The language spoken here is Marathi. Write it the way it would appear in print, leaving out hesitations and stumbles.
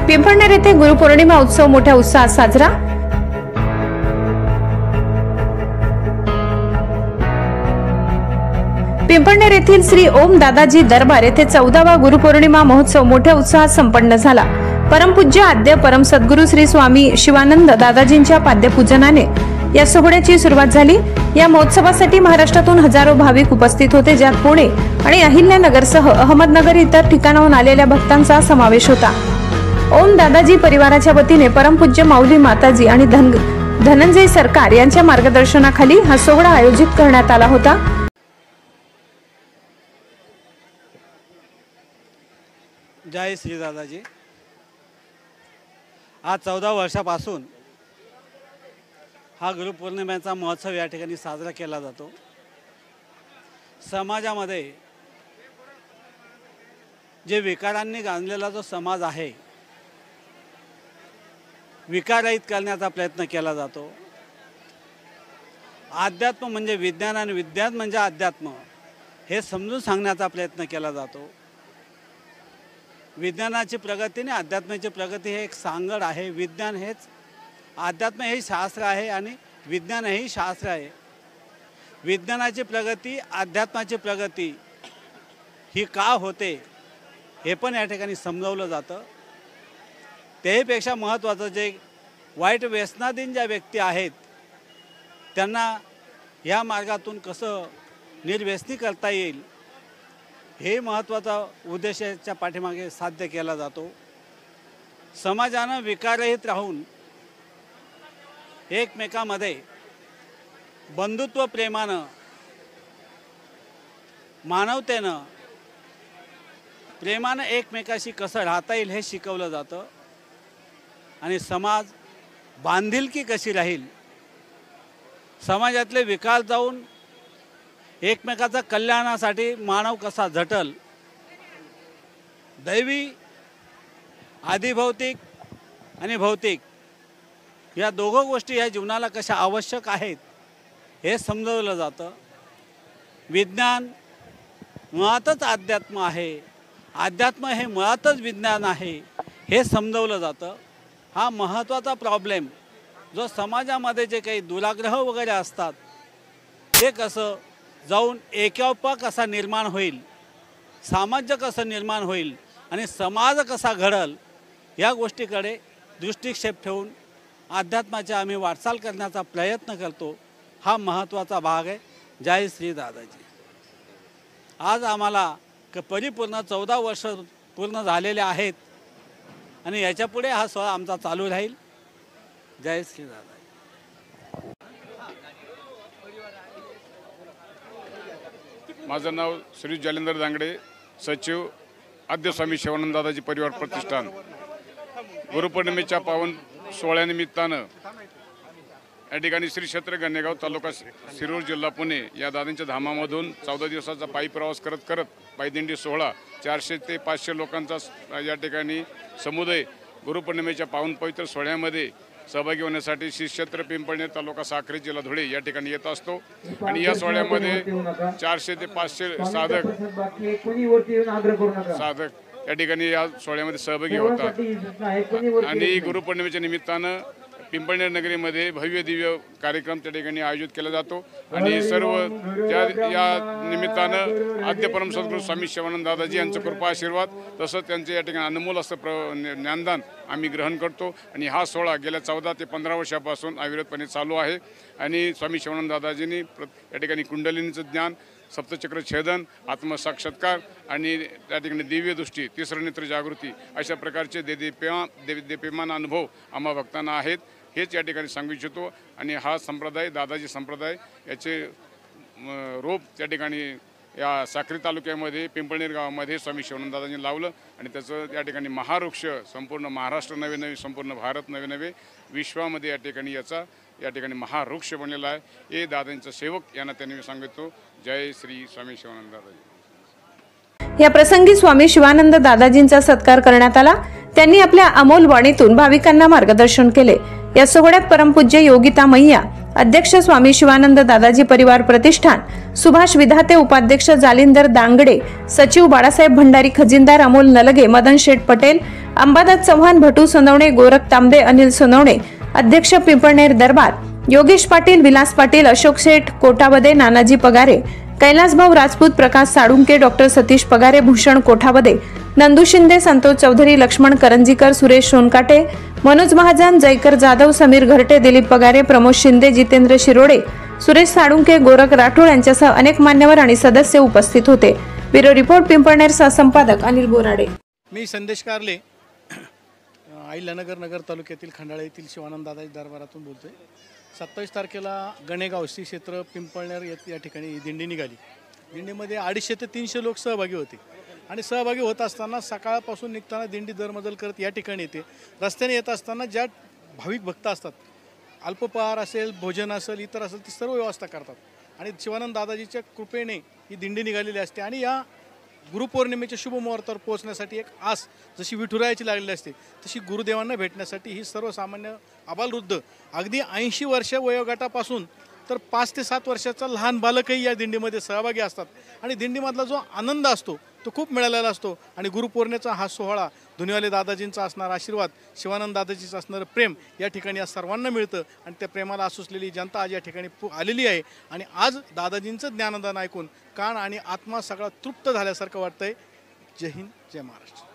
पिंपळनेर येथे गुरुपौर्णिमा उत्सव मोठ्या उत्साहात साजरा। पिंपळनेर येथील श्री ओम दादाजी दरबार येथे 14वा गुरुपौर्णिमा महोत्सव मोठ्या उत्साहात संपन्न झाला। परमपूज्य आद्य परम सद्गुरू श्री स्वामी शिवानंद दादाजींच्या पाद्यपूजनाने या सोहळ्याची सुरुवात झाली। या महोत्सवासाठी महाराष्ट्रातून हजारो भाविक उपस्थित होते, ज्यात पुणे आणि अहिल्यानगरसह अहमदनगर इतर ठिकाणाहून आलेल्या भक्तांचा समावेश होता। ओम दादाजी परिवाराच्या वतीने परमपूज्य माऊली माताजी आणि धनंजय सरकार यांच्या मार्गदर्शनाखाली हा सोहळा आयोजित करण्यात आला होता। जय श्री दादाजी। आज 14 वर्षापासून हा गुरुपौर्णिमेचा महोत्सव या ठिकाणी साजरा केला जातो। समाजामध्ये जे विकारांनी गांजलेला जो समाज आहे, विकाररहित करण्याचा प्रयत्न केला जातो। अध्यात्म म्हणजे विज्ञान आणि विज्ञान म्हणजे अध्यात्म हे समजून सांगण्याचा प्रयत्न केला जातो। विज्ञानाची प्रगती आणि अध्यात्माची प्रगती हे एक सांगड आहे। विज्ञान हेच अध्यात्म हे शास्त्र आहे आणि विज्ञान हेही शास्त्र आहे। विज्ञानाची प्रगती अध्यात्माची प्रगती ही का होते हे पण या ठिकाणी समजावलं जातं। त्याहीपेक्षा महत्त्वाचं जे वाईट व्यसनाधीन ज्या व्यक्ती आहेत त्यांना या मार्गातून कसं निर्व्यसनी करता येईल हे महत्त्वाचा उद्देशाच्या पाठीमागे साध्य केला जातो। समाजानं विकाररहित राहून एकमेकांमध्ये बंधुत्व प्रेमानं मानवतेनं प्रेमानं एकमेकाशी कसं राहता येईल हे शिकवलं जातं आणि समाज बांधिलकी कशी राहील, समाजातले विकार जाऊन एकमेकाचा कल्याणासाठी मानव कसा झटल, दैवी आदिभौतिक आणि भौतिक या दोघं गोष्टी या जीवनाला कशा आवश्यक आहेत हे समजवलं जातं। विज्ञान मुळातच अध्यात्म आहे, अध्यात्म हे मुळातच विज्ञान आहे हे समजवलं जातं। हा महत्त्वाचा प्रॉब्लेम जो समाजामध्ये जे काही दुराग्रह वगैरे असतात ते कसं जाऊन एकोपा कसा निर्माण होईल, सामाजिक कसं निर्माण होईल आणि समाज कसा घडल या गोष्टीकडे दृष्टिक्षेप ठेवून अध्यात्माच्या आम्ही वाटचाल करण्याचा प्रयत्न करतो। हा महत्त्वाचा भाग आहे। जय श्री दादाजी। आज आम्हाला परिपूर्ण 14 वर्ष पूर्ण झालेले आहेत आणि याच्या पुढे हा सोहळा आमचा चालू राहील। जय श्री दादा। माझं नाव श्री जालिंदर दांगडे, सचिव आद्य स्वामी शिवानंद दादाजी परिवार प्रतिष्ठान। गुरुपौर्णिमेच्या पावन सोहळ्यानिमित्तानं या ठिकाणी श्री क्षेत्र गणेगाव तालुका शिरूर जिल्हा पुणे या दादांच्या धामामधून 14 दिवसाचा पायी प्रवास करत पायदिंडी सोहळा 400 ते 500 लोकांचा या ठिकाणी समुदाय गुरुपौर्णिमेच्या पावन पवित्र सोहळ्यामध्ये सहभागी होण्यासाठी श्री क्षेत्र पिंपळनेर तालुका साक्री जिल्हा धुळे या ठिकाणी येत असतो आणि या सोहळ्यामध्ये 400 ते 500 साधक या ठिकाणी या सोहळ्यामध्ये सहभागी होतात आणि गुरुपौर्णिमेच्या निमित्तानं पिंपळनेर नगरीमध्ये भव्य दिव्य कार्यक्रम त्या ठिकाणी आयोजित केला जातो आणि सर्व या निमित्तानं आद्य परम सद्गुरू स्वामी शिवानंद दादाजी यांचं कृपा आशीर्वाद तसंच त्यांचे या ठिकाणी अनमोल असं ज्ञानदान आम्ही ग्रहण करतो आणि हा सोहळा गेल्या 14 ते 15 वर्षापासून अविरतपणे चालू आहे आणि स्वामी शिवानंद दादाजींनी या ठिकाणी कुंडलिनीचं ज्ञान, सप्तचक्र छेदन, आत्मसाक्षात्कार आणि त्या ठिकाणी दिव्य दृष्टी, तिसरं नेत्र जागृती अशा प्रकारचे देदीप्यमान अनुभव आम्हा भक्तांना आहेत हेच या ठिकाणी सांगू इच्छितो आणि हा संप्रदाय दादाजी संप्रदाय याचे रोप त्या ठिकाणी या साक्री तालुक्यामध्ये पिंपळनेर गावामध्ये स्वामी शिवानंद दादांनी लावलं आणि त्याचं या ठिकाणी महावृक्ष संपूर्ण महाराष्ट्र नवे संपूर्ण भारत नवे विश्वामध्ये या ठिकाणी याचा या ठिकाणी महावृक्ष बनलेला आहे। हे दादांचा सेवक यांना त्यांनी मी सांगतो। जय श्री स्वामी शिवानंद दादाजी। या प्रसंगी स्वामी शिवानंद दादाजींचा सत्कार करण्यात आला। त्यांनी आपल्या अमोल वाणीतून भाविकांना मार्गदर्शन केले। या सोहळ्यात परमपूज्य योगिता मैया, अध्यक्ष स्वामी शिवानंद दादाजी परिवार प्रतिष्ठान, सुभाष विधाते उपाध्यक्ष जालिंदर दांगडे, सचिव बाळासाहेब भंडारी खजिनदार अमोल नलगे, मदन शेठ पटेल अंबादास चव्हाण, भटू सोनवणे, गोरख तांबे, अनिल सोनवणे, अध्यक्ष पिंपळनेर दरबार, योगेश पाटील, विलास पाटील, अशोक शेठ कोठावदे, नानाजी पगारे, कैलासभाऊ राजपूत, प्रकाश साळुंके, डॉक्टर सतीश पगारे, भूषण कोठावदे, नंदू शिंदे, संतोष चौधरी, लक्ष्मण करंजीकर, सुरेश सोनकाटे, मनोज महाजन, जयकर जाधव, समीर घरटे, दिलीप पगारे, प्रमोद शिंदे, जितेंद्र शिरोडे, सुरेश साळुंके, गोरख राठोड यांच्यासह अनेक मान्यवर आणि सदस्य उपस्थित होते. Bureau report, Pimpalner. सहसंपादक अनिल बोराडे. मी संदेश कारले, अहिल्यानगर नगर तालुक्यातील खंडाळा येथील शिवानंद दादाजी दरबारातून बोलतोय. 27 तारखेला गणेगाव श्री क्षेत्र पिंपळनेर या ठिकाणी दिंडी निघाली. दिंडीमध्ये 250 ते 300 लोक सहभागी होते आणि सहभागी होत असताना सकाळपासून निघताना दिंडी दरमजल करत या ठिकाणी येते. रस्त्याने येत असताना ज्या भाविक भक्त असतात, अल्पपहार असेल, भोजन असेल, इतर असेल, ती सर्व व्यवस्था करतात आणि शिवानंद दादाजीच्या कृपेने ही दिंडी निघालेली असते. आणि या गुरुपौर्णिमेच्या शुभ मुहूर्तावर पोहोचण्यासाठी एक आस जशी विठुरायाची लागलेली असते, तशी गुरुदेवांना भेटण्यासाठी ही सर्वसामान्य आबालवृद्ध अगदी 80 वर्ष वयोगटापासून तर 5 ते 7 वर्षाचा लहान बालकही या दिंडीमध्ये सहभागी असतात. आणि दिंडीमधला जो आनंद असतो तो खूप मिळालेला असतो. आणि गुरुपौर्णिमेचा हा सोहळा धुनीवाले दादाजींचा असणारा आशीर्वाद, शिवानंद दादाजीचं असणारं प्रेम या ठिकाणी आज सर्वांना मिळतं. आणि त्या प्रेमाला आसुसलेली जनता आज या ठिकाणी आलेली आहे. आणि आज दादाजींचं ज्ञानदान ऐकून कान आणि आत्मा सगळा तृप्त झाल्यासारखं वाटतंय. जय हिंद, जय महाराष्ट्र.